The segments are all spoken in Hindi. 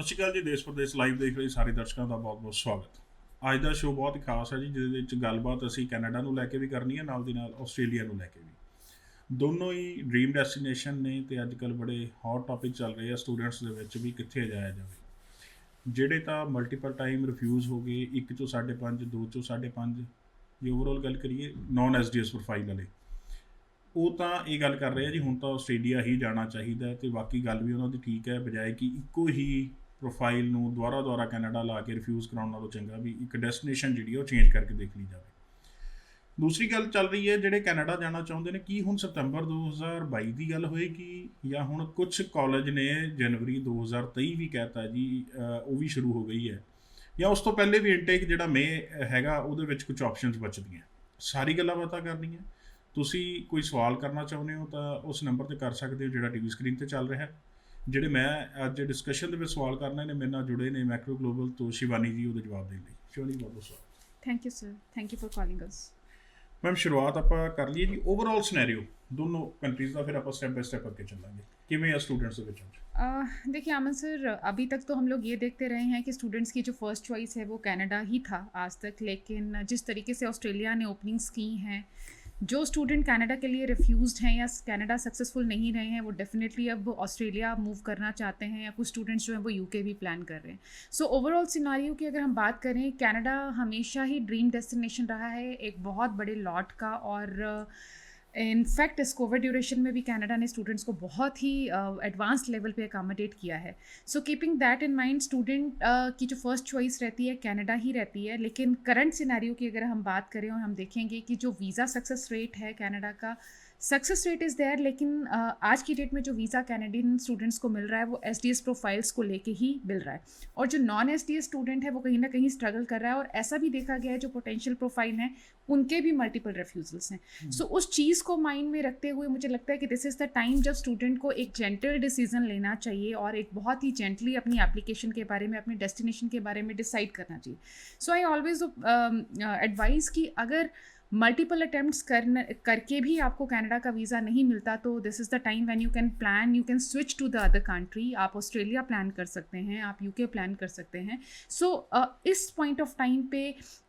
ਸਤਿ ਸ਼੍ਰੀ ਅਕਾਲ ਜੀ। ਦੇਸ਼ ਪ੍ਰਦੇਸ਼ ਲਾਈਵ ਦੇਖ ਰਹੇ ਸਾਰੇ ਦਰਸ਼ਕਾਂ ਦਾ ਬਹੁਤ-ਬਹੁਤ ਸਵਾਗਤ। ਅੱਜ ਦਾ ਸ਼ੋਅ ਬਹੁਤ ਹੀ ਖਾਸ ਹੈ ਜੀ, ਜਿਹਦੇ ਵਿੱਚ ਗੱਲਬਾਤ ਅਸੀਂ ਕੈਨੇਡਾ ਨੂੰ ਲੈ ਕੇ ਵੀ ਕਰਨੀ ਹੈ, ਨਾਲ ਦੀ ਨਾਲ ਆਸਟ੍ਰੇਲੀਆ ਨੂੰ ਲੈ ਕੇ ਵੀ। ਦੋਨੋਂ ਹੀ ਡ੍ਰੀਮ ਡੈਸਟੀਨੇਸ਼ਨ ਨੇ ਅਤੇ ਅੱਜ ਕੱਲ੍ਹ ਬੜੇ ਹੌਟ ਟੌਪਿਕ ਚੱਲ ਰਹੇ ਆ ਸਟੂਡੈਂਟਸ ਦੇ ਵਿੱਚ ਵੀ ਕਿੱਥੇ ਜਾਇਆ ਜਾਵੇ। ਜਿਹੜੇ ਤਾਂ ਮਲਟੀਪਲ ਟਾਈਮ ਰਿਫਿਊਜ਼ ਹੋ ਗਏ, 1 ਚੋਂ 5.5, 2 ਚੋਂ 5.5, ਜੇ ਓਵਰਆਲ ਗੱਲ ਕਰੀਏ ਨੌਨ ਐਸਡੀਐਸ ਪ੍ਰੋਫਾਈਲ ਵਾਲੇ, ਉਹ ਤਾਂ ਇਹ ਗੱਲ ਕਰ ਰਹੇ ਆ ਜੀ ਹੁਣ ਤਾਂ ਆਸਟ੍ਰੇਲੀਆ ਹੀ ਜਾਣਾ ਚਾਹੀਦਾ, ਅਤੇ ਬਾਕੀ ਗੱਲ ਵੀ ਉਹਨਾਂ ਦੀ ਠੀਕ ਹੈ, ਬਜਾਏ ਕਿ ਇੱਕੋ ਹੀ ਪ੍ਰੋਫਾਈਲ ਨੂੰ ਦੁਬਾਰਾ ਕੈਨੇਡਾ ਲਾ ਕੇ ਰਿਫਿਊਜ਼ ਕਰਾਉਣ ਨਾਲੋਂ ਚੰਗਾ ਵੀ ਇੱਕ ਡੈਸਟੀਨੇਸ਼ਨ ਜਿਹੜੀ ਉਹ ਚੇਂਜ ਕਰਕੇ ਦੇਖ ਲਈ ਜਾਵੇ। ਦੂਸਰੀ ਗੱਲ ਚੱਲ ਰਹੀ ਹੈ, ਜਿਹੜੇ ਕੈਨੇਡਾ ਜਾਣਾ ਚਾਹੁੰਦੇ ਨੇ, ਕੀ ਹੁਣ ਸਤੰਬਰ 2022 ਦੀ ਗੱਲ ਹੋਏਗੀ ਜਾਂ ਹੁਣ ਕੁਛ ਕਾਲਜ ਨੇ ਜਨਵਰੀ 2023 ਵੀ ਕਹਿਤਾ ਜੀ, ਉਹ ਵੀ ਸ਼ੁਰੂ ਹੋ ਗਈ ਹੈ, ਜਾਂ ਉਸ ਤੋਂ ਪਹਿਲੇ ਵੀ ਇਨਟੇਕ ਜਿਹੜਾ ਮੇ ਹੈਗਾ ਉਹਦੇ ਵਿੱਚ ਕੁਝ ਆਪਸ਼ਨਸ ਬਚਦੀਆਂ। ਸਾਰੀ ਗੱਲਾਂ ਬਾਤਾਂ ਕਰਨੀਆਂ। ਤੁਸੀਂ ਕੋਈ ਸਵਾਲ ਕਰਨਾ ਚਾਹੁੰਦੇ ਹੋ ਤਾਂ ਉਸ ਨੰਬਰ 'ਤੇ ਕਰ ਸਕਦੇ ਹੋ ਜਿਹੜਾ ਟੀ ਵੀ ਸਕਰੀਨ 'ਤੇ ਚੱਲ ਰਿਹਾ। ਜਿਹੜੇ ਮੈਂ ਅੱਜ ਡਿਸਕਸ਼ਨ ਦੇ ਵਿੱਚ ਸਵਾਲ ਕਰਨੇ ਨੇ, ਮੇਰੇ ਨਾਲ ਜੁੜੇ ਨੇ ਮੈਕਰੋ ਗਲੋਬਲ ਤੋਂ ਸ਼ਿਵਾਨੀ ਜੀ, ਉਹਦੇ ਜਵਾਬ ਦੇਣ ਲਈ। ਸ਼ਿਵਾਨੀ, ਬਹੁਤ ਬਹੁਤ ਸਵਾਲ। Thank you sir, thank you for calling us. Ma'am, ਸ਼ੁਰੂਆਤ ਆਪਾਂ ਕਰ ਲਈਏ ਜੀ ਓਵਰਆਲ ਸਿਨੈਰੀਓ ਦੋਨੋਂ ਕੰਟਰੀਜ਼ ਦਾ, ਫਿਰ ਆਪਾਂ ਸਟੈਪ ਬਾय ਸਟੈਪ ਅੱਗੇ ਚੱਲਾਂਗੇ। ਕਿਵੇਂ ਆ ਸਟੂਡੈਂट्स ਦੇ ਵਿੱਚ ਅੱਜ? देखिए अमन सर, अभी तक तो हम लोग ये देखते रहे हैं कि स्टूडेंट्स की जो फर्स्ट चॉइस है वो कनाडा ही था आज तक, लेकिन जिस तरीके से ऑस्ट्रेलिया ने ओपनिंग्स की हैं, जो स्टूडेंट कनाडा के लिए रिफ्यूज़ड हैं या कनाडा सक्सेसफुल नहीं रहे हैं, वो डेफिनेटली अब ऑस्ट्रेलिया मूव करना चाहते हैं, या कुछ स्टूडेंट्स जो हैं वो यूके भी प्लान कर रहे हैं। सो ओवरऑल सिनारियो की अगर हम बात करें, कनाडा हमेशा ही ड्रीम डेस्टिनेशन रहा है एक बहुत बड़े लॉट का, और इनफैक्ट इस कोविड ड्यूरेशन में भी कनाडा ने स्टूडेंट्स को बहुत ही एडवांस लेवल पे अकामोडेट किया है। So keeping that in mind, student की जो फर्स्ट चॉइस रहती है कनाडा ही रहती है, लेकिन करंट सिनेरियो की अगर हम बात करें और हम देखेंगे कि जो वीज़ा सक्सेस रेट है कनाडा का, सक्सेस रेट इज़ देयर, लेकिन आज की डेट में जो वीज़ा कैनेडियन स्टूडेंट्स को मिल रहा है वो एसडीएस प्रोफाइल्स को लेके ही मिल रहा है, और जो नॉन एसडीएस स्टूडेंट है वो कहीं ना कहीं स्ट्रगल कर रहा है, और ऐसा भी देखा गया है जो पोटेंशियल प्रोफाइल हैं उनके भी मल्टीपल रिफ्यूज़ल्स हैं। सो उस चीज़ को माइंड में रखते हुए मुझे लगता है कि दिस इज़ द टाइम जब स्टूडेंट को एक जेंटल डिसीजन लेना चाहिए और एक बहुत ही जेंटली अपनी एप्लीकेशन के बारे में, अपनी डेस्टिनेशन के बारे में डिसाइड करना चाहिए। सो आई ऑलवेज एडवाइस कि अगर मल्टीपल अटैम्प्ट्स करके भी आपको कनाडा का वीज़ा नहीं मिलता, तो this is the time when you can plan, you can switch to the other country. आप ऑस्ट्रेलिया प्लान कर सकते हैं, आप यूके प्लान कर सकते हैं। सो इस पॉइंट ऑफ टाइम पे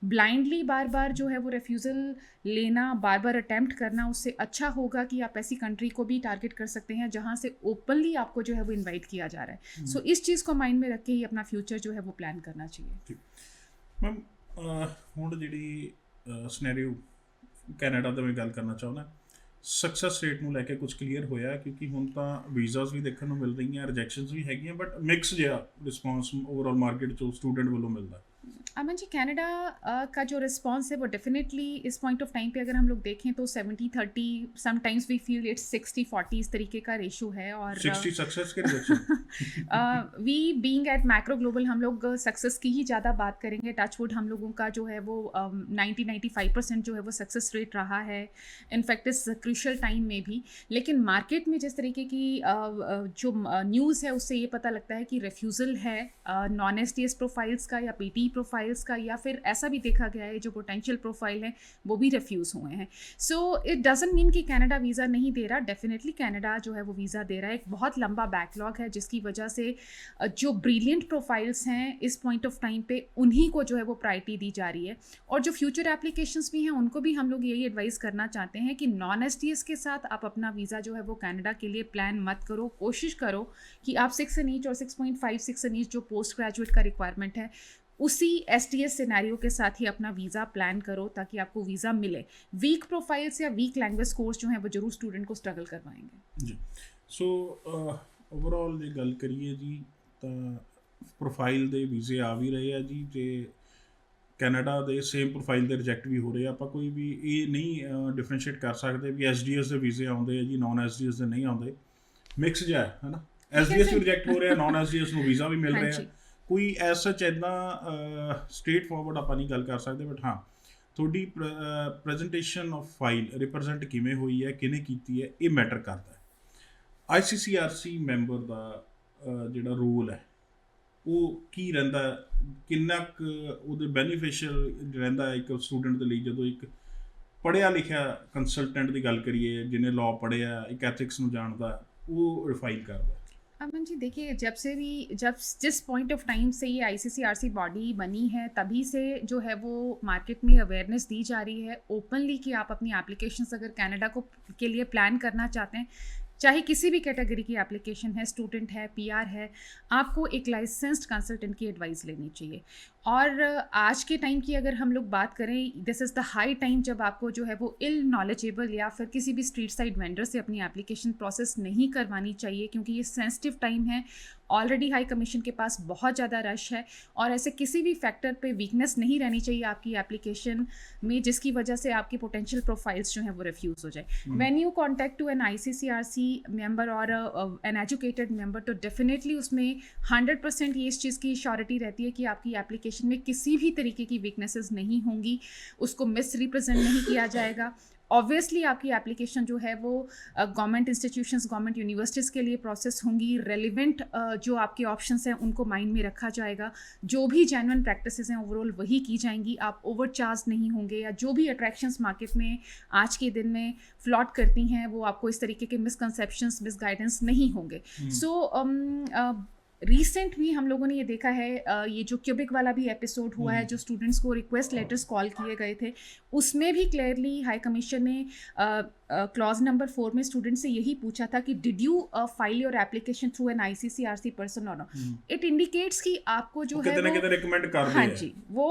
ब्लाइंडली बार बार जो है वो रिफ्यूज़ल लेना, बार बार अटैम्प्ट करना, उससे अच्छा होगा कि आप ऐसी कंट्री को भी टारगेट कर सकते हैं जहाँ से ओपनली आपको जो है वो इन्वाइट किया जा रहा है। सो इस चीज़ को माइंड में रख के ही अपना फ्यूचर जो है वो प्लान करना चाहिए। मैम, ਹੁਣ ਜਿਹੜੀ ਸਿਨੈਰੀਓ ਕੈਨੇਡਾ ਦਾ ਮੈਂ ਗੱਲ ਕਰਨਾ ਚਾਹੁੰਦਾ, ਸਕਸੈਸ ਰੇਟ ਨੂੰ ਲੈ ਕੇ ਕੁਝ ਕਲੀਅਰ ਹੋਇਆ? ਕਿਉਂਕਿ ਹੁਣ ਤਾਂ ਵੀਜ਼ਾਸ ਵੀ ਦੇਖਣ ਨੂੰ ਮਿਲ ਰਹੀਆਂ, ਰਿਜੈਕਸ਼ਨਸ ਵੀ ਹੈਗੀਆਂ, ਬਟ ਮਿਕਸ ਜਿਹਾ ਰਿਸਪੌਂਸ ਓਵਰਆਲ ਮਾਰਕੀਟ 'ਚੋਂ ਸਟੂਡੈਂਟ ਵੱਲੋਂ मिलता। अमन जी, कनाडा का जो रिस्पॉन्स है वो डेफिनेटली इस पॉइंट ऑफ टाइम पे अगर हम लोग देखें तो 70-30, समटाइम्स वी फील इट्स 60-40 इस तरीके का रेशो है, और 60 सक्सेस के रिजेक्शन। We being at Macro Global हम लोग सक्सेस की ही ज़्यादा बात करेंगे। टचवुड हम लोगों का जो है वो 90-95% जो है वो सक्सेस रेट रहा है, इनफैक्ट इस क्रूशल टाइम में भी। लेकिन मार्केट में जिस तरीके की जो न्यूज़ है उससे ये पता लगता है कि रिफ्यूज़ल है नॉन एसडीएस प्रोफाइल्स का या पीटी प्रोफाइल्स का, या फिर ऐसा भी देखा गया है जो पोटेंशियल प्रोफाइल है वो भी रिफ्यूज़ हुए हैं। सो इट डजंट मीन कि कनाडा वीज़ा नहीं दे रहा, डेफिनेटली कनाडा जो है वो वीज़ा दे रहा है। एक बहुत लंबा बैकलॉग है जिसकी वजह से जो ब्रिलियंट प्रोफाइल्स हैं इस पॉइंट ऑफ टाइम पे उन्हीं को जो है वो प्रायोरिटी दी जा रही है, और जो फ्यूचर एप्लीकेशंस भी हैं उनको भी हम लोग यही एडवाइस करना चाहते हैं कि नॉन एसडीएस के साथ आप अपना वीज़ा जो है वो कनाडा के लिए प्लान मत करो। कोशिश करो कि आप 6 एन ईच और 6.5 6 एन ईच जो पोस्ट ग्रेजुएट का रिक्वायरमेंट है उसी एसडीएस सिनेरियो के साथ ही अपना वीज़ा प्लान करो, ताकि आपको वीज़ा मिले। वीक प्रोफाइल्स या वीक लैंग्वेज स्कोर्स जो हैं वो जरूर स्टूडेंट को स्ट्रगल करवाएंगे जी। सो ओवरऑल जे गल करिए जी, तो प्रोफाइल ਦੇ ਵੀਜ਼ੇ ਆ ਵੀ ਰਹੇ ਆ ਜੀ, ਜੇ ਕੈਨੇਡਾ ਦੇ ਸੇਮ ਪ੍ਰੋਫਾਈਲ ਦੇ ਰਿਜੈਕਟ ਵੀ ਹੋ ਰਹੇ ਆ। ਆਪਾਂ ਕੋਈ ਵੀ ਇਹ ਨਹੀਂ ਡਿਫਰੈਂਸ਼ੀਏਟ ਕਰ ਸਕਦੇ ਵੀ ਐਸਡੀਐਸ ਦੇ ਵੀਜ਼ੇ ਆਉਂਦੇ ਆ ਜੀ, ਨੌਨ ਐਸਡੀਐਸ ਦੇ ਨਹੀਂ ਆਉਂਦੇ, ਮਿਕਸ ਜਿਹਾ ਹੈ ਨਾ। ਐਸਡੀਐਸ ਵੀ ਰਿਜੈਕਟ ਹੋ ਰਿਹਾ, ਨੌਨ ਐਸਡੀਐਸ ਨੂੰ ਵੀਜ਼ਾ ਵੀ ਮਿਲ ਰਿਹਾ। ਕੋਈ ਐਸ ਸੱਚ ਇੱਦਾਂ ਸਟ੍ਰੇਟ ਫਾਰਵਰਡ ਆਪਾਂ ਨਹੀਂ ਗੱਲ ਕਰ ਸਕਦੇ, ਬਟ ਹਾਂ ਤੁਹਾਡੀ ਪ੍ਰੈਜੈਂਟੇਸ਼ਨ ਆਫ ਫਾਈਲ ਰਿਪਰੈਜ਼ੈਂਟ ਕਿਵੇਂ ਹੋਈ ਹੈ, ਕਿਹਨੇ ਕੀਤੀ ਹੈ, ਇਹ ਮੈਟਰ ਕਰਦਾ ਹੈ। ICCRC ਮੈਂਬਰ ਦਾ ਜਿਹੜਾ ਰੋਲ ਹੈ ਉਹ ਕੀ ਰਹਿੰਦਾ, ਕਿੰਨਾ ਕੁ ਉਹਦੇ ਬੈਨੀਫਿਸ਼ੀਅਲ ਰਹਿੰਦਾ ਇੱਕ ਸਟੂਡੈਂਟ ਦੇ ਲਈ, ਜਦੋਂ ਇੱਕ ਪੜ੍ਹਿਆ ਲਿਖਿਆ ਕੰਸਲਟੈਂਟ ਦੀ ਗੱਲ ਕਰੀਏ ਜਿਹਨੇ ਲਾਅ ਪੜ੍ਹਿਆ, ਇੱਕ ਐਥਿਕਸ ਨੂੰ ਜਾਣਦਾ, ਉਹ ਰਿਫਾਈਨ ਕਰਦਾ? अमन जी देखिए, जब जिस पॉइंट ऑफ टाइम से ये आईसीसीआरसी बॉडी बनी है, तभी से जो है वो मार्केट में अवेयरनेस दी जा रही है ओपनली कि आप अपनी एप्लीकेशंस अगर कनाडा को के लिए प्लान करना चाहते हैं, चाहे किसी भी कैटेगरी की एप्लीकेशन है, स्टूडेंट है, पीआर है, आपको एक लाइसेंस्ड कंसल्टेंट की एडवाइस लेनी चाहिए। और आज के टाइम की अगर हम लोग बात करें, this is the high time जब आपको जो है वो इल नॉलेजेबल या फिर किसी भी स्ट्रीट साइड वेंडर से अपनी एप्लीकेशन प्रोसेस नहीं करवानी चाहिए, क्योंकि ये सेंसिटिव टाइम है। ऑलरेडी हाई कमीशन के पास बहुत ज़्यादा रश है और ऐसे किसी भी फैक्टर पे वीकनेस नहीं रहनी चाहिए आपकी एप्लीकेशन में, जिसकी वजह से आपकी पोटेंशियल प्रोफाइल्स जो हैं वो रिफ्यूज़ हो जाए। When you contact to an ICCRC member और एन एजुकेटेड मेंबर, तो डेफिनेटली उसमें 100% ये इस चीज़ की श्योरिटी रहती है कि आपकी एप्लीकेशन में किसी भी तरीके की वीकनेसेस नहीं होंगी, उसको मिस रिप्रेजेंट नहीं किया जाएगा। ऑब्वियसली आपकी एप्लीकेशन जो है वो गवर्नमेंट इंस्टीट्यूशंस, गवर्नमेंट यूनिवर्सिटीज़ के लिए प्रोसेस होंगी। रेलिवेंट जो आपके ऑप्शंस हैं उनको माइंड में रखा जाएगा। जो भी जेन्युइन प्रैक्टिसेस हैं ओवरऑल वही की जाएंगी। आप ओवरचार्ज नहीं होंगे, या जो भी अट्रैक्शंस मार्केट में आज के दिन में फ्लॉट करती हैं वो आपको इस तरीके के मिसकंसेप्शंस, मिसगाइडेंस नहीं होंगे। सो रिसेंट भी हम लोगों ने ये देखा है, ये जो क्यूबिक वाला भी एपिसोड हुआ है, जो स्टूडेंट्स को रिक्वेस्ट लेटर्स कॉल किए गए थे, उसमें भी क्लियरली हाई कमीशन ने क्लॉज नंबर 4 में स्टूडेंट से यही पूछा था कि did you file your application through an ICCRC person और नॉट। इट इंडिकेट्स कि आपको जो है वो रिकमेंड कर हाँ जी, वो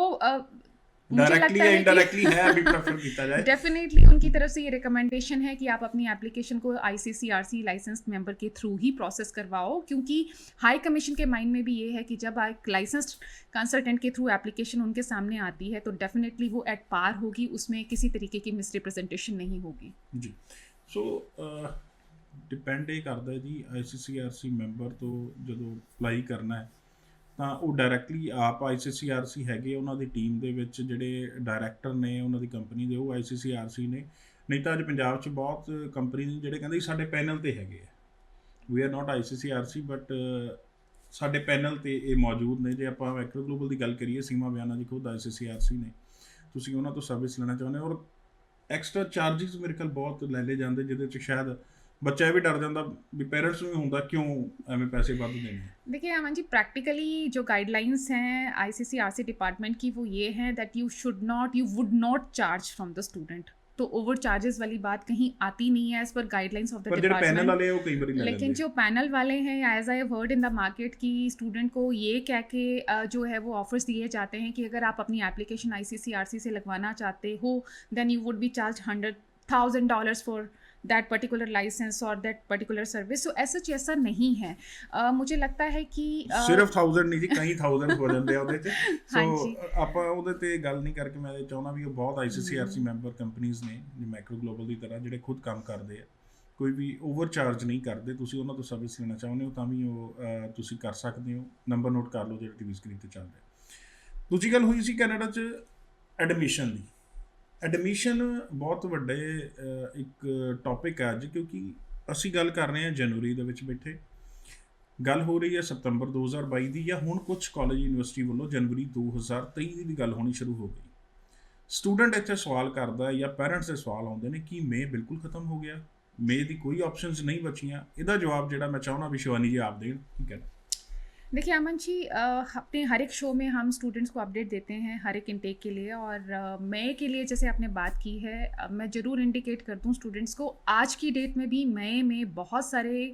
डायरेक्टली या इनडायरेक्टली है अभी प्रेफर किया जाए। डेफिनेटली उनकी तरफ से ये रिकमेंडेशन है कि आप अपनी एप्लीकेशन को आईसीसीआरसी लाइसेंस्ड मेंबर के थ्रू ही प्रोसेस करवाओ, क्योंकि हाई कमीशन के माइंड में भी ये है कि जब एक लाइसेंस्ड कंसल्टेंट के थ्रू एप्लीकेशन उनके सामने आती है तो डेफिनेटली वो एट पार होगी, उसमें किसी तरीके की मिसरिप्रेजेंटेशन नहीं होगी जी। सो डिपेंड ਇਹ ਕਰਦਾ ਜੀ ਆਈਸੀਸੀਆਰਸੀ ਮੈਂਬਰ ਤੋਂ ਜਦੋਂ ਅਪਲਾਈ ਕਰਨਾ ਹੈ ਤਾਂ ਉਹ ਡਾਇਰੈਕਟਲੀ ਆਪ ਆਈਸੀਸੀਆਰਸੀ ਹੈਗੇ, ਉਹਨਾਂ ਦੀ ਟੀਮ ਦੇ ਵਿੱਚ ਜਿਹੜੇ ਡਾਇਰੈਕਟਰ ਨੇ ਉਹਨਾਂ ਦੀ ਕੰਪਨੀ ਦੇ ਉਹ ਆਈਸੀਸੀਆਰਸੀ ਨੇ। ਨਹੀਂ ਤਾਂ ਅੱਜ ਪੰਜਾਬ 'ਚ ਬਹੁਤ ਕੰਪਨੀ ਨੇ ਜਿਹੜੇ ਕਹਿੰਦੇ ਸਾਡੇ ਪੈਨਲ 'ਤੇ ਹੈਗੇ ਆ, we are not ICCRC but ਸਾਡੇ ਪੈਨਲ 'ਤੇ ਇਹ ਮੌਜੂਦ ਨੇ। ਜੇ ਆਪਾਂ ਮੈਕਰੋ ਗਲੋਬਲ ਦੀ ਗੱਲ ਕਰੀਏ, ਸੀਮਾ ਬਿਆਨਾ ਜੀ ਖੁਦ ਆਈਸੀਸੀਆਰਸੀ ਨੇ, ਤੁਸੀਂ ਉਹਨਾਂ ਤੋਂ ਸਰਵਿਸ ਲੈਣਾ ਚਾਹੁੰਦੇ ਹੋ ਔਰ ਐਕਸਟਰਾ ਚਾਰਜਿਸ ਮੇਰੇ ਖਿਆਲ ਬਹੁਤ ਲੈ ਲਏ ਜਾਂਦੇ, ਜਿਹਦੇ 'ਚ ਸ਼ਾਇਦ ਬੱਚਾ ਇਹ भी डर जाता भी पेरेंट्स ਨੂੰ ਹੁੰਦਾ क्यों ਐਵੇਂ पैसे ਵੱਧ देने हैं। देखिए अमन जी, प्रैक्टिकली जो गाइडलाइंस हैं आईसीसीआरसी डिपार्टमेंट की वो ये हैं that you would not charge from the student. तो ओवर चार्जेस वाली बात कहीं आती नहीं है एज पर guidelines of the department. Panel वाले वो कई बार ले लेकिन जो पैनल वाले हैं, as I have heard in the market की स्टूडेंट को ये कह के जो है वो ऑफर्स दिए जाते हैं कि अगर आप अपनी एप्लीकेशन आईसीसीआरसी से लगवाना चाहते हो then you would be charge $100,000 for that particular licence और दैट पर्टिकुलर सर्विस। सो ऐसा नहीं है। मुझे लगता है कि ਸਿਰਫ 1000 ਨਹੀਂ ਜੀ, ਕਈ 1000 ਹੋ ਜਾਂਦੇ ਆ ਉਹਦੇ 'ਚ। ਸੋ ਆਪਾਂ ਉਹਦੇ 'ਤੇ ਗੱਲ ਨਹੀਂ ਕਰਕੇ ਮੈਂ ਚਾਹੁੰਦਾ ਵੀ ਉਹ ਬਹੁਤ ਆਈਸੀਸੀਆਰਸੀ ਮੈਂਬਰ ਕੰਪਨੀਜ਼ ਨੇ ਜਿਵੇਂ ਮੈਕਰੋ ਗਲੋਬਲ ਦੀ ਤਰ੍ਹਾਂ ਜਿਹੜੇ ਖੁਦ ਕੰਮ ਕਰਦੇ ਆ, ਕੋਈ ਵੀ ਓਵਰ ਚਾਰਜ ਨਹੀਂ ਕਰਦੇ। ਤੁਸੀਂ ਉਹਨਾਂ ਤੋਂ ਸਰਵਿਸ ਲੈਣਾ ਚਾਹੁੰਦੇ ਹੋ ਤਾਂ ਵੀ ਉਹ ਤੁਸੀਂ ਕਰ ਸਕਦੇ ਹੋ। ਨੰਬਰ ਨੋਟ ਕਰ ਲਓ ਜਿਹੜੇ ਟੀਵੀ ਸਕਰੀਨ 'ਤੇ ਚੱਲ ਰਿਹਾ। ਦੂਜੀ ਗੱਲ ਹੋਈ ਸੀ ਕੈਨੇਡਾ 'ਚ ਐਡਮਿਸ਼ਨ ਦੀ। ਐਡਮਿਸ਼ਨ ਬਹੁਤ ਵੱਡੇ ਇੱਕ ਟੌਪਿਕ ਹੈ ਅੱਜ, ਕਿਉਂਕਿ ਅਸੀਂ ਗੱਲ ਕਰ ਰਹੇ ਹਾਂ ਜਨਵਰੀ ਦੇ ਵਿੱਚ ਬੈਠੇ, ਗੱਲ ਹੋ ਰਹੀ ਹੈ ਸਤੰਬਰ 2022 ਦੀ, ਜਾਂ ਹੁਣ ਕੁਝ ਕਾਲਜ ਯੂਨੀਵਰਸਿਟੀ ਵੱਲੋਂ ਜਨਵਰੀ 2023 ਦੀ ਵੀ ਗੱਲ ਹੋਣੀ ਸ਼ੁਰੂ ਹੋ ਗਈ। ਸਟੂਡੈਂਟ ਇੱਥੇ ਸਵਾਲ ਕਰਦਾ ਜਾਂ ਪੈਰੈਂਟਸ ਦੇ ਸਵਾਲ ਆਉਂਦੇ ਨੇ ਕਿ ਮੇ ਬਿਲਕੁਲ ਖਤਮ ਹੋ ਗਿਆ, ਮੇ ਦੀ ਕੋਈ ਆਪਸ਼ਨਸ ਨਹੀਂ ਬਚੀਆਂ। ਇਹਦਾ जवाब ਜਿਹੜਾ ਮੈਂ ਚਾਹੁੰਦਾ ਵੀ शिवानी जी आप दें, ठीक है। देखिए अमन जी, अपने हर एक शो में हम स्टूडेंट्स को अपडेट देते हैं हर एक इनटेक के लिए, और मई के लिए जैसे आपने बात की है, मैं ज़रूर इंडिकेट कर दूं स्टूडेंट्स को, आज की डेट में भी मई में बहुत सारे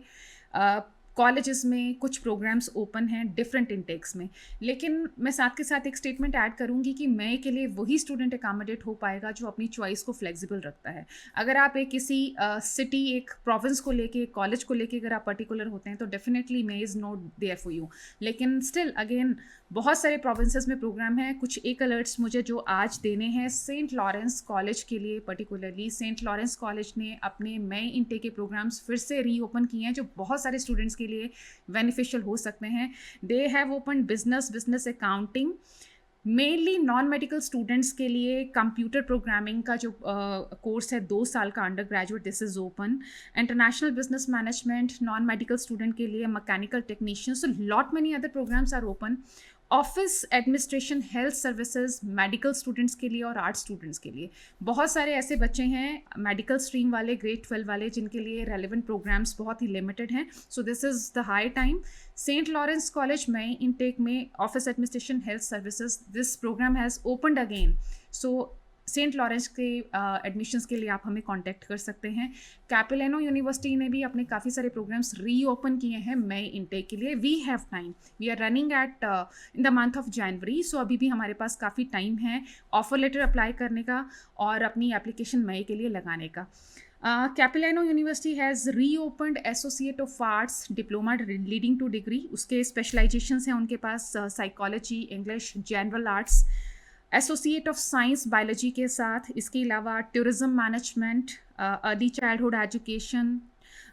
कॉलेजेस में कुछ प्रोग्राम्स ओपन हैं डिफरेंट इंटेक्स में। लेकिन मैं साथ के साथ एक स्टेटमेंट ऐड करूंगी कि मई के लिए वही स्टूडेंट अकामोडेट हो पाएगा जो अपनी चॉइस को फ्लेक्सिबल रखता है। अगर आप एक किसी सिटी, एक प्रोविंस को लेके, कॉलेज को लेके अगर आप पर्टिकुलर होते हैं तो definitely May is not there for you. लेकिन स्टिल अगेन बहुत सारे प्रोविंसेस में प्रोग्राम हैं। कुछ एक अलर्ट्स मुझे जो आज देने हैं, सेंट लॉरेंस कॉलेज के लिए पर्टिकुलरली, सेंट लॉरेंस कॉलेज ने अपने मई इनटेक के प्रोग्राम्स फिर से रीओपन किए हैं जो बहुत सारे स्टूडेंट्स के लिए बेनिफिशियल हो सकते हैं। They have open business accounting, mainly non medical students के लिए कंप्यूटर प्रोग्रामिंग का जो कोर्स है 2 साल का undergraduate, this is open. International business management non medical student के लिए, mechanical technicians, so lot many other programmes are open. Office administration, health services, medical students के लिए और आर्ट स्टूडेंट्स के लिए बहुत सारे ऐसे बच्चे हैं मेडिकल स्ट्रीम वाले, ग्रेड 12 वाले, जिनके लिए रेलिवेंट प्रोग्राम्स बहुत ही लिमिटेड हैं. So this is the high time. Saint Lawrence College में इनटेक में office administration, health services, this programme has opened again. So Saint Lawrence के एडमिशन्स के लिए आप हमें कांटेक्ट कर सकते हैं. कैपिलानो यूनिवर्सिटी ने भी अपने काफ़ी सारे प्रोग्राम्स रीओपन किए हैं मई इनटेक के लिए. We have time. We are running at in the month of January. So अभी भी हमारे पास काफ़ी टाइम है ऑफर लेटर अप्लाई करने का और अपनी एप्लीकेशन मई के लिए लगाने का. Capilano University has reopened associate of arts diploma leading to degree. उसके स्पेशलाइजेशंस हैं उनके पास psychology, English, general arts, associate of science biology के साथ. इसके अलावा tourism management, early childhood education,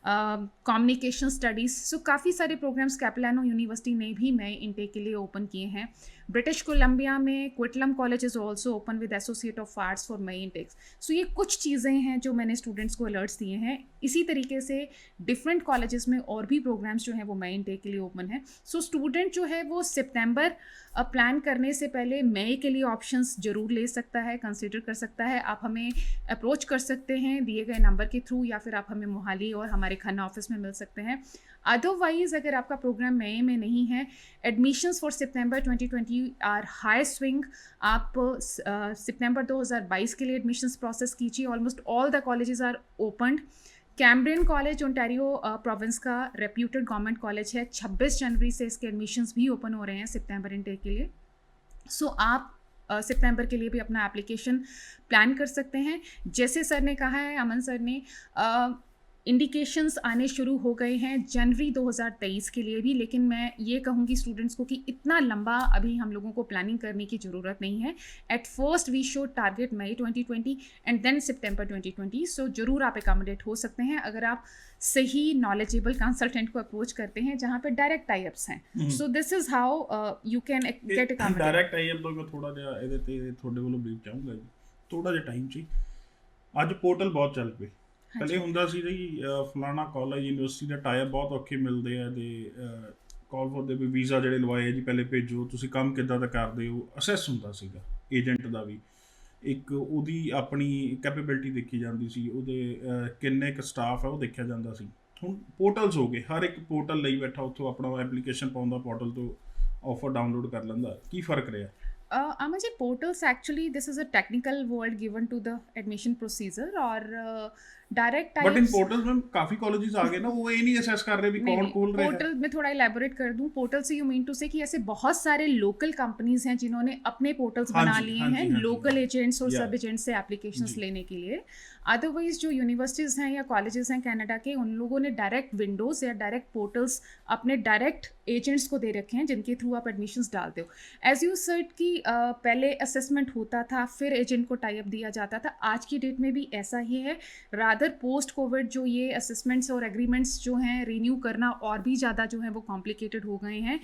communication studies. So काफ़ी सारे प्रोग्राम्स कैपिलानो यूनिवर्सिटी ने भी नए इनटेक के लिए ओपन किए हैं. ब्रिटिश कोलंबिया में Coquitlam college is also open with associate of arts for May intakes. So ये कुछ चीज़ें हैं जो मैंने स्टूडेंट्स को अलर्ट्स दिए हैं. इसी तरीके से डिफरेंट कॉलेजेस में और भी प्रोग्राम्स जो हैं वो मई इनटेक के लिए ओपन है. सो स्टूडेंट जो है वो सितंबर प्लान करने से पहले मई के लिए ऑप्शंस ज़रूर ले सकता है, कंसिडर कर सकता है. आप हमें अप्रोच कर सकते हैं दिए गए नंबर के थ्रू, या फिर आप हमें मोहाली और हमारे खन्ना ऑफिस में मिल सकते हैं. अदरवाइज़ अगर आपका प्रोग्राम मई में नहीं है, admissions for September 2020 are high swing. आप सितंबर 2022 के लिए एडमिशन्स प्रोसेस कीजिए. Almost all the colleges are opened. Cambrian College Ontario province का रेप्यूटेड गवर्नमेंट कॉलेज है. 26 जनवरी से इसके एडमिशन्स भी ओपन हो रहे हैं सितंबर इनटेक के लिए. सो आप सितंबर के लिए भी अपना एप्लीकेशन प्लान कर सकते हैं. जैसे सर ने कहा है, अमन सर ने, इंडिकेशंस आने शुरू हो गए हैं जनवरी 2023 के लिए भी. लेकिन मैं ये कहूँगी स्टूडेंट्स को कि इतना लंबा अभी हम लोगों को प्लानिंग करने की ज़रूरत नहीं है. At first we should target May 2020 and then September 2020. So ज़रूर आप एकोमोडेट हो सकते हैं अगर आप सही नॉलेजेबल कंसल्टेंट को अप्रोच करते हैं जहाँ पे डायरेक्ट टाइप्स हैं. So this is how you can get accommodate. Direct type ਤੋਂ ਮੈਂ ਥੋੜਾ ਜਿਹਾ ਇਹਦੇ ਤੇ ਤੁਹਾਡੇ ਵੱਲੋਂ ਬਰੀਫ ਚਾਹੂੰਗਾ ਜੀ. ਥੋੜਾ ਜਿਹਾ ਟਾਈਮ ਸੀ. ਅੱਜ ਪੋਰਟਲ ਬਹੁਤ ਚੱਲ ਪਏ. ਪਹਿਲੇ ਹੁੰਦਾ ਸੀ ਜੀ ਫਲਾਣਾ ਕਾਲਜ ਯੂਨੀਵਰਸਿਟੀ ਦਾ ਟਾਈਪ ਬਹੁਤ ਔਖੇ ਮਿਲਦੇ ਆ ਤੇ ਕਾਲ ਫॉर ਦੇ ਵੀ ਵੀਜ਼ਾ ਜਿਹੜੇ ਲਵਾਏ ਜੀ ਪਹਿਲੇ ਭੇਜੋ, ਤੁਸੀਂ ਕੰਮ ਕਿੱਦਾਂ ਦਾ ਕਰਦੇ ਹੋ, ਅਸੈਸ ਹੁੰਦਾ ਸੀਗਾ ਏਜੰਟ ਦਾ ਵੀ. ਇੱਕ ਉਹਦੀ ਆਪਣੀ ਕੈਪੇਬਿਲਿਟੀ ਦੇਖੀ ਜਾਂਦੀ ਸੀ, ਉਹਦੇ ਕਿੰਨੇ ਕੁ ਸਟਾਫ ਹੈ ਉਹ ਦੇਖਿਆ ਜਾਂਦਾ ਸੀ. ਹੁਣ ਪੋਰਟਲਸ ਹੋ ਗਏ, ਹਰ ਇੱਕ ਪੋਰਟਲ ਲਈ ਬੈਠਾ ਉੱਥੋਂ ਆਪਣਾ ਐਪਲੀਕੇਸ਼ਨ ਪਾਉਂਦਾ, ਪੋਰਟਲ ਤੋਂ ਆਫਰ ਡਾਊਨਲੋਡ ਕਰ ਲੈਂਦਾ. ਕੀ ਫਰਕ ਰਿਹਾ? Amaji, portals actually, this is a technical word given to the admission procedure or direct types. But in portals में काफी कॉलेजेस आ गए ना, वो ये नहीं असेस कर रहे भी कौन खोल रहे हैं. पोर्टल में थोड़ा इलेबोरेट कर दूं. पोर्टल से यू मीन टू से कि ऐसे बहुत सारे लोकल कंपनीज हैं जिन्होंने अपने पोर्टल्स बना लिए हैं लोकल एजेंट्स और सब एजेंट्स से एप्लीकेशंस लेने के लिए. अदरवाइज जो यूनिवर्सिटीज़ हैं या कॉलेजेस हैं कनाडा के, उन लोगों ने डायरेक्ट विंडोज़ या डायरेक्ट पोर्टल्स अपने डायरेक्ट एजेंट्स को दे रखे हैं जिनके थ्रू आप एडमिशन्स डालते हो. एज यू सेड कि पहले असेसमेंट होता था, फिर एजेंट को टाई अप दिया जाता था. आज की डेट में भी ऐसा ही है. रादर पोस्ट कोविड जो ये असेसमेंट्स और एग्रीमेंट्स जो हैं रिन्यू करना और भी ज़्यादा जो है वो कॉम्प्लिकेटेड हो गए हैं.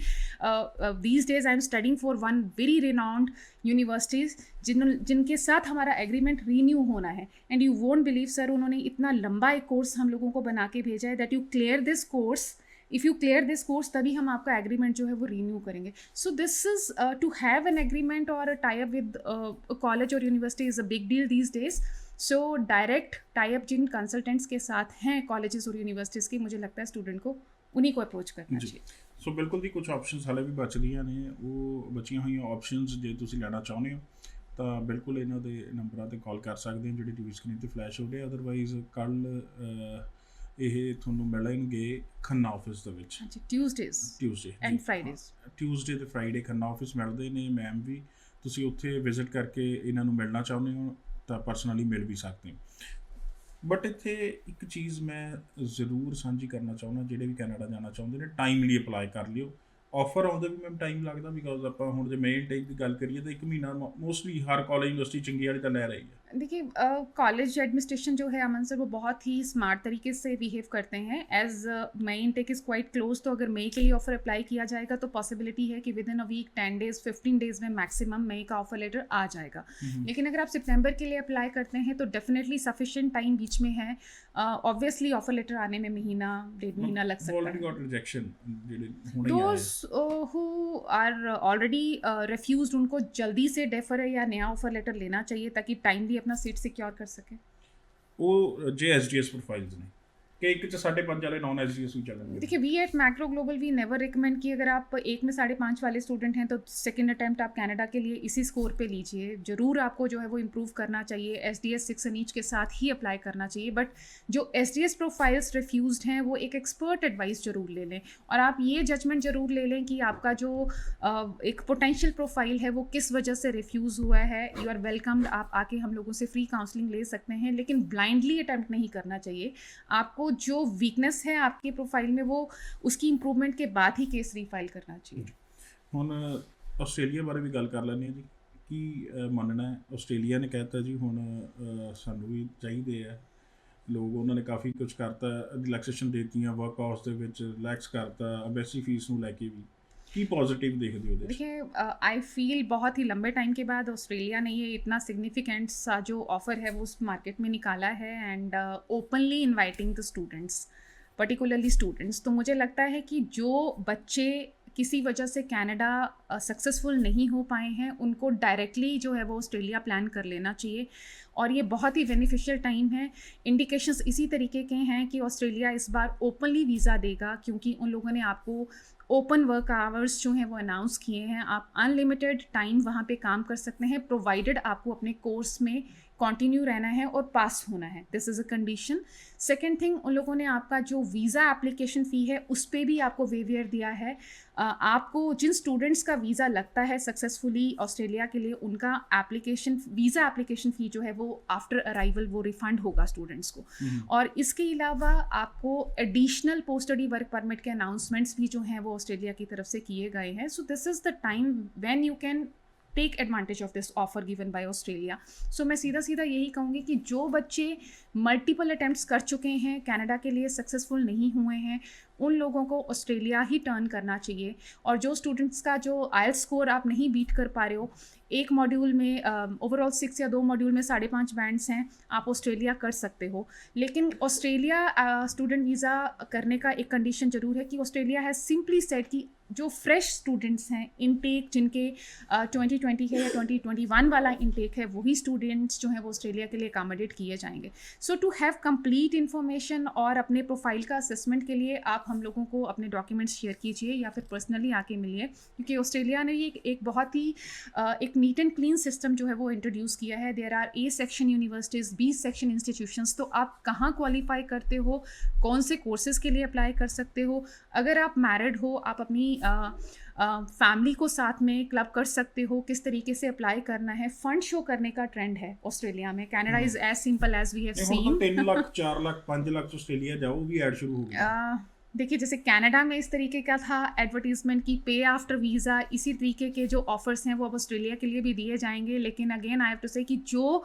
These days I am studying for one very renowned universities जिनके साथ हमारा एग्रीमेंट रीन्यू होना है. And you won't believe sir, उन्होंने इतना लंबा एक कोर्स हम लोगों को बना के भेजा है that you clear this course. If you clear this course तभी हम आपका एग्रीमेंट जो है वो रीन्यू करेंगे. So this is to have an agreement और a tie up with college और university is a big deal these days. So direct tie up जिन कंसल्टेंट्स के साथ हैं कॉलेजेस और यूनिवर्सिटीज़ की, मुझे लगता है स्टूडेंट को उन्हीं को अप्रोच करना चाहिए. ਸੋ ਬਿਲਕੁਲ ਜੀ, ਕੁਝ ਆਪਸ਼ਨਸ ਹਾਲੇ ਵੀ ਬਚਦੀਆਂ ਨੇ. ਉਹ ਬਚੀਆਂ ਹੋਈਆਂ ਆਪਸ਼ਨਸ ਜੇ ਤੁਸੀਂ ਲੈਣਾ ਚਾਹੁੰਦੇ ਹੋ ਤਾਂ ਬਿਲਕੁਲ ਇਹਨਾਂ ਦੇ ਨੰਬਰਾਂ 'ਤੇ ਕਾਲ ਕਰ ਸਕਦੇ ਹੋ ਜਿਹੜੇ ਟੀਵੀ ਸਕਰੀਨ 'ਤੇ ਫਲੈਸ਼ ਹੋ ਰਹੇ. ਅਦਰਵਾਈਜ਼ ਕੱਲ੍ਹ ਇਹ ਤੁਹਾਨੂੰ ਮਿਲਣਗੇ ਖੰਨਾ ਆਫਿਸ ਦੇ ਵਿੱਚ. Tuesday and Fridays. ਟਿਊਜ਼ਡੇ ਤੇ ਫਰਾਈਡੇ ਖੰਨਾ ਆਫਿਸ ਮਿਲਦੇ ਨੇ ਮੈਮ ਵੀ. ਤੁਸੀਂ ਉੱਥੇ ਵਿਜ਼ਿਟ ਕਰਕੇ ਇਹਨਾਂ ਨੂੰ ਮਿਲਣਾ ਚਾਹੁੰਦੇ ਹੋ ਤਾਂ ਪਰਸਨਲੀ ਮਿਲ ਵੀ ਸਕਦੇ ਹੋ. ਬਟ ਇੱਥੇ ਇੱਕ ਚੀਜ਼ ਮੈਂ ਜ਼ਰੂਰ ਸਾਂਝੀ ਕਰਨਾ ਚਾਹੁੰਦਾ, ਜਿਹੜੇ ਵੀ ਕੈਨੇਡਾ ਜਾਣਾ ਚਾਹੁੰਦੇ ਨੇ ਟਾਈਮਲੀ ਅਪਲਾਈ ਕਰ ਲਿਓ. ਆਫਰ ਆਉਂਦੇ ਵੀ ਮੈਮ ਟਾਈਮ ਲੱਗਦਾ, ਬਿਕੋਜ਼ ਆਪਾਂ ਹੁਣ ਜੇ ਮੇਨ ਟਾਈਪ ਦੀ ਗੱਲ ਕਰੀਏ ਤਾਂ 1 ਮਹੀਨਾ ਮੋਸਟਲੀ ਹਰ ਕਾਲਜ ਯੂਨੀਵਰਸਿਟੀ ਚੰਗੀ ਵਾਲੀ ਤਾਂ ਲੈ ਰਹੀ है. देखिए कॉलेज एडमिनिस्ट्रेशन जो है अमन सर वो बहुत ही स्मार्ट तरीके से बिहेव करते हैं. As May intake is quite close, तो अगर मई के लिए ऑफर अप्लाई किया जाएगा तो पॉसिबिलिटी है कि within a week 10 days 15 days में मैक्सिमम मई का ऑफर लेटर आ जाएगा. लेकिन अगर आप सितंबर के लिए अप्लाई करते हैं तो डेफिनेटली सफिशेंट टाइम बीच में है. ऑब्वियसली ऑफर लेटर आने में महीना 1.5 महीना लग सकता है. Already got rejection, Those who are already refused उनको जल्दी से डेफर या नया ऑफर लेटर लेना चाहिए ताकि टाइमली अपना सीट सिक्योर कर सके? ਉਹ ਜੇ ਐਸਡੀਐਸ ਪ੍ਰੋਫਾਈਲਸ ਨੇ कि एक 5.5 वाले नॉन एसडीएस भी चलेंगे। देखिए we at Macro Global we never recommend कि अगर आप एक में 5.5 वाले स्टूडेंट हैं तो सेकंड अटेम्प्ट आप कनाडा के लिए इसी स्कोर पे लीजिए। ज़रूर आपको जो है वो इम्प्रूव करना चाहिए, एसडीएस 6 एंड ईच के साथ ही अप्लाई करना चाहिए, बट जो एसडीएस प्रोफाइल्स रिफ्यूज्ड हैं वो एक एक्सपर्ट एडवाइस ज़रूर ले लें और आप ये जजमेंट ज़रूर ले लें कि आपका जो एक पोटेंशियल प्रोफाइल है वो किस वजह से रिफ्यूज़ हुआ है। यू आर वेलकम्ड, आप आके हम लोगों से फ्री काउंसलिंग ले सकते हैं, लेकिन ब्लाइंडली अटैम्प्ट नहीं करना चाहिए। आपको जो वीकनेस है आपकी प्रोफाइल में वो उसकी इंप्रूवमेंट के बाद ही केस रीफाइल करना चाहिए। ਹੁਣ ਆਸਟ੍ਰੇਲੀਆ ਬਾਰੇ ਵੀ ਗੱਲ ਕਰ ਲੈਂਦੇ ਹਾਂ ਜੀ। ਕੀ ਮੰਨਣਾ ਹੈ? ਆਸਟ੍ਰੇਲੀਆ ਨੇ ਕਹਿਤਾ ਜੀ ਹੁਣ ਸਾਨੂੰ ਵੀ ਚਾਹੀਦੇ ਆ ਲੋਕ, ਉਹਨਾਂ ਨੇ ਕਾਫੀ ਕੁਝ ਕਰਤਾ, ਰਿਲੈਕਸੇਸ਼ਨ ਦੇਤੀਆਂ, ਵਰਕ ਆਵਰਸ ਦੇ ਵਿੱਚ ਰਿਲੈਕਸ ਕਰਤਾ, ਐਮਬੈਸੀ ਫੀਸ ਨੂੰ ਲੈ ਕੇ ਵੀ ਕੀ पॉजिटिव देखते हो? देखिए आई फील बहुत ही लंबे टाइम के बाद ऑस्ट्रेलिया ने ये इतना सिग्निफिकेंट सा जो ऑफ़र है वो उस मार्केट में निकाला है and openly inviting the students, particularly students. तो मुझे लगता है कि जो बच्चे किसी वजह से कनाडा सक्सेसफुल नहीं हो पाए हैं उनको डायरेक्टली जो है वो ऑस्ट्रेलिया प्लान कर लेना चाहिए और ये बहुत ही बेनिफिशियल टाइम है। इंडिकेशंस इसी तरीके के हैं कि ऑस्ट्रेलिया इस बार ओपनली वीज़ा देगा क्योंकि उन लोगों ने आपको ओपन वर्क आवर्स जो हैं वो अनाउंस किए हैं। आप अनलिमिटेड टाइम वहाँ पे काम कर सकते हैं प्रोवाइडेड आपको अपने कोर्स में कंटिन्यू रहना है और पास होना है, this is a condition. Second thing, उन लोगों ने आपका जो वीज़ा एप्लीकेशन फ़ी है उस पर भी आपको वेवियर दिया है। आपको जिन स्टूडेंट्स का वीज़ा लगता है सक्सेसफुली ऑस्ट्रेलिया के लिए उनका वीज़ा एप्लीकेशन फ़ी जो है वो आफ्टर अराइवल वो रिफ़ंड होगा स्टूडेंट्स को। और इसके अलावा आपको additional post study work permit के अनाउंसमेंट्स भी जो हैं वो ऑस्ट्रेलिया की तरफ से किए गए हैं। So this is the time when you can take advantage of this offer given by Australia. So मैं सीधा यही कहूँगी कि जो बच्चे मल्टीपल अटैम्प्ट्स कर चुके हैं, कनाडा के लिए सक्सेसफुल नहीं हुए हैं, उन लोगों को ऑस्ट्रेलिया ही टर्न करना चाहिए। और जो स्टूडेंट्स का जो आइल्स स्कोर आप नहीं बीट कर पा रहे हो, एक मॉड्यूल में ओवरऑल 6 या 2 मॉड्यूल में 5.5 बैंड्स हैं, आप ऑस्ट्रेलिया कर सकते हो। लेकिन ऑस्ट्रेलिया स्टूडेंट वीज़ा करने का एक कंडीशन ज़रूर है कि ऑस्ट्रेलिया हैज़ सिंपली सेड कि जो फ्रेश स्टूडेंट्स हैं, इनटेक जिनके 2020 है या 2021 वाला इनटेक है, वही स्टूडेंट्स जो हैं वो ऑस्ट्रेलिया के लिए अकामोडेट किए जाएंगे। सो टू हैव कंप्लीट इन्फॉर्मेशन और अपने प्रोफाइल का असेसमेंट के लिए आप हम लोगों को अपने डॉक्यूमेंट्स शेयर कीजिए या फिर पर्सनली आके मिलिए, क्योंकि ऑस्ट्रेलिया ने ये एक बहुत ही एक नीट एंड क्लीन सिस्टम जो है वो इंट्रोड्यूस किया है। There are A section universities, B section institutions. तो आप कहाँ क्वालिफाई करते हो, कौन से कोर्सेज़ के लिए अप्लाई कर सकते हो, अगर आप मैरिड हो आप अपनी फैमिली को साथ में क्लब कर सकते हो, किस तरीके से अप्लाई करना है। फंड शो करने का ट्रेंड है ऑस्ट्रेलिया में। Canada is as simple as we have seen. 3 lakh 4 lakh 5 lakh Australia जाओ भी ऐड शुरू हो गया। देखिए जैसे कनाडा में इस तरीके का था एडवर्टीजमेंट की पे आफ्टर वीज़ा, इसी तरीके के जो ऑफर्स हैं वो अब ऑस्ट्रेलिया के लिए भी दिए जाएंगे। लेकिन अगेन आई हैव टू से कि जो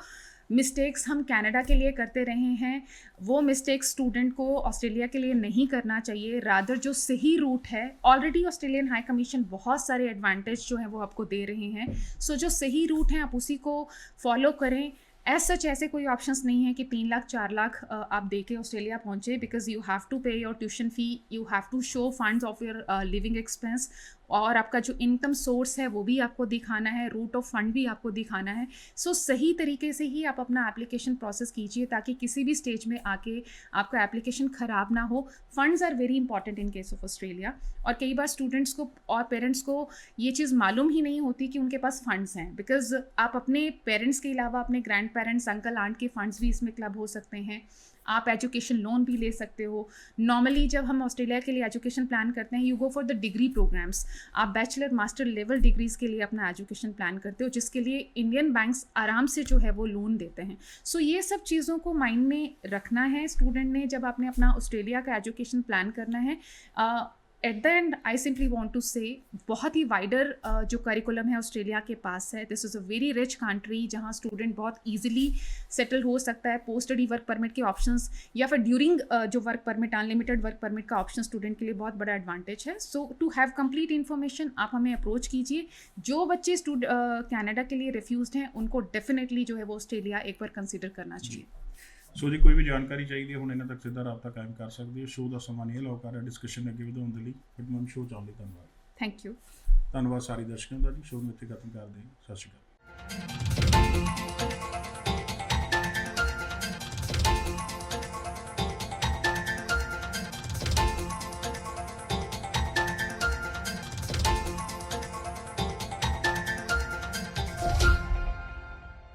मिस्टेक्स हम कनाडा के लिए करते रहे हैं वो मिस्टेक्स स्टूडेंट को ऑस्ट्रेलिया के लिए नहीं करना चाहिए। रादर जो सही रूट है, ऑलरेडी ऑस्ट्रेलियन हाई कमीशन बहुत सारे एडवांटेज जो हैं वो आपको दे रहे हैं। सो जो सही रूट है आप उसी को फॉलो करें। एज सच ऐसे कोई ऑप्शंस नहीं है कि 3 लाख 4 लाख आप दे के ऑस्ट्रेलिया पहुँचे, because you have to pay your tuition fee, you have to show funds of your living expense, और आपका जो इनकम सोर्स है वो भी आपको दिखाना है, रूट ऑफ फंड भी आपको दिखाना है। सो सही तरीके से ही आप अपना एप्लीकेशन प्रोसेस कीजिए ताकि किसी भी स्टेज में आके आपका एप्लीकेशन ख़राब ना हो। Funds are very important in case of Australia. और कई बार स्टूडेंट्स को और पेरेंट्स को ये चीज़ मालूम ही नहीं होती कि उनके पास फ़ंड्स हैं, बिकॉज आप अपने पेरेंट्स के अलावा अपने ग्रैंड पेरेंट्स, अंकल आंट के फ़ंड्स भी इसमें क्लब हो सकते हैं। आप एजुकेशन लोन भी ले सकते हो। नॉर्मली जब हम ऑस्ट्रेलिया के लिए एजुकेशन प्लान करते हैं, you go for the degree programmes. आप बैचलर मास्टर लेवल डिग्रीज़ के लिए अपना एजुकेशन प्लान करते हो, जिसके लिए इंडियन बैंक्स आराम से जो है वो लोन देते हैं। सो ये सब चीज़ों को माइंड में रखना है स्टूडेंट ने जब आपने अपना ऑस्ट्रेलिया का एजुकेशन प्लान करना है। At the end I simply want to say बहुत ही वाइडर जो करिकुलम है ऑस्ट्रेलिया के पास है। This is a very rich country जहाँ स्टूडेंट बहुत ईजिली सेटल हो सकता है। पोस्ट स्टडी वर्क परमिट के ऑप्शंस या फिर ड्यूरिंग जो work permit, unlimited work permit का ऑप्शन स्टूडेंट के लिए बहुत बड़ा एडवांटेज है। So to have complete information आप हमें अप्रोच कीजिए। जो बच्चे कनाडा के लिए रिफ्यूज्ड हैं उनको डेफिनेटली जो है वो ऑस्ट्रेलिया एक बार कंसिडर करना चाहिए। ਸੋ ਜੀ ਕੋਈ ਵੀ ਜਾਣਕਾਰੀ ਚਾਹੀਦੀ ਹੈ ਹੁਣ ਇਹਨਾਂ ਤੱਕ ਸਿੱਧਾ ਰਾਬਤਾ ਕਾਇਮ ਕਰ ਸਕਦੇ ਹੋ। ਸ਼ੋਅ ਦਾ ਸਮਾਂ ਨਹੀਂ ਅਲਾਉ ਕਰ ਰਿਹਾ ਡਿਸਕਸ਼ਨ ਅੱਗੇ ਵਧਾਉਣ ਦੇ ਲਈ, ਬਟ ਮੈਮ ਸ਼ੋਅ ਚਾਹੁੰਦੇ ਧੰਨਵਾਦ। Thank you. ਧੰਨਵਾਦ ਸਾਰੇ ਦਰਸ਼ਕਾਂ ਦਾ ਜੀ। ਸ਼ੋਅ ਨੂੰ ਇੱਥੇ ਖਤਮ ਕਰਦੇ ਹਾਂ। ਸਤਿ ਸ਼੍ਰੀ ਅਕਾਲ।